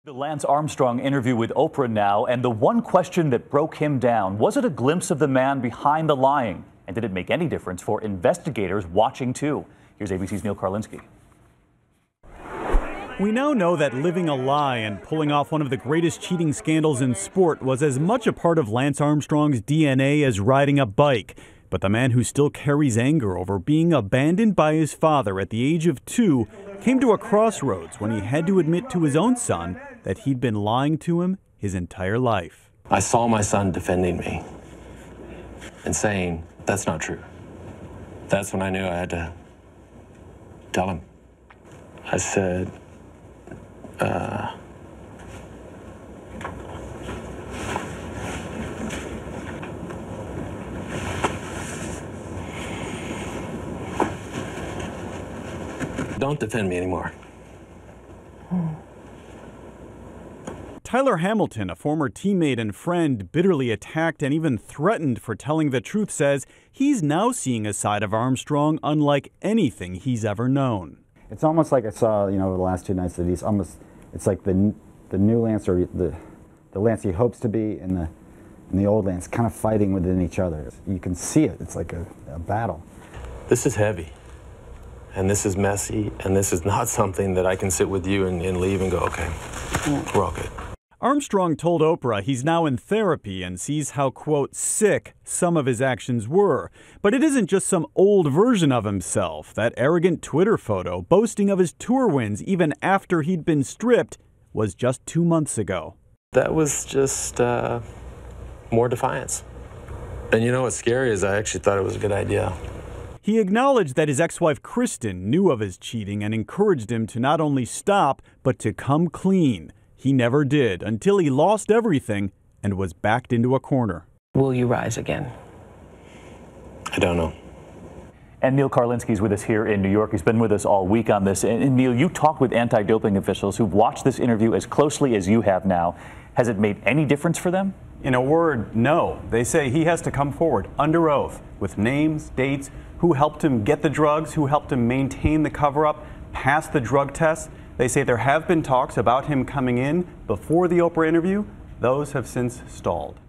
The Lance Armstrong interview with Oprah now, and the one question that broke him down, was it a glimpse of the man behind the lying? And did it make any difference for investigators watching too? Here's ABC's Neil Karlinski. We now know that living a lie and pulling off one of the greatest cheating scandals in sport was as much a part of Lance Armstrong's DNA as riding a bike. But the man who still carries anger over being abandoned by his father at the age of 2 came to a crossroads when he had to admit to his own son that he'd been lying to him his entire life. I saw my son defending me and saying, that's not true. That's when I knew I had to tell him. I said, don't defend me anymore. Tyler Hamilton, a former teammate and friend, bitterly attacked and even threatened for telling the truth, says he's now seeing a side of Armstrong unlike anything he's ever known. It's almost like I saw, over the last 2 nights that it's like the new Lance, or the Lance he hopes to be, and the old Lance kind of fighting within each other. You can see it. It's like a battle. This is heavy, and this is messy, and this is not something that I can sit with you and leave and go, okay, we're all good. Armstrong told Oprah he's now in therapy and sees how, quote, sick some of his actions were. But it isn't just some old version of himself. That arrogant Twitter photo boasting of his tour wins even after he'd been stripped was just 2 months ago. That was just more defiance. And you know what's scary is I actually thought it was a good idea. He acknowledged that his ex-wife Kristen knew of his cheating and encouraged him to not only stop, but to come clean. He never did, until he lost everything and was backed into a corner. Will you rise again? I don't know. And Neil Karlinski is with us here in New York. He's been with us all week on this. And Neil, you talked with anti-doping officials who've watched this interview as closely as you have now. Has it made any difference for them? In a word, no. They say he has to come forward under oath with names, dates, who helped him get the drugs, who helped him maintain the cover-up, pass the drug tests. They say there have been talks about him coming in before the Oprah interview. Those have since stalled.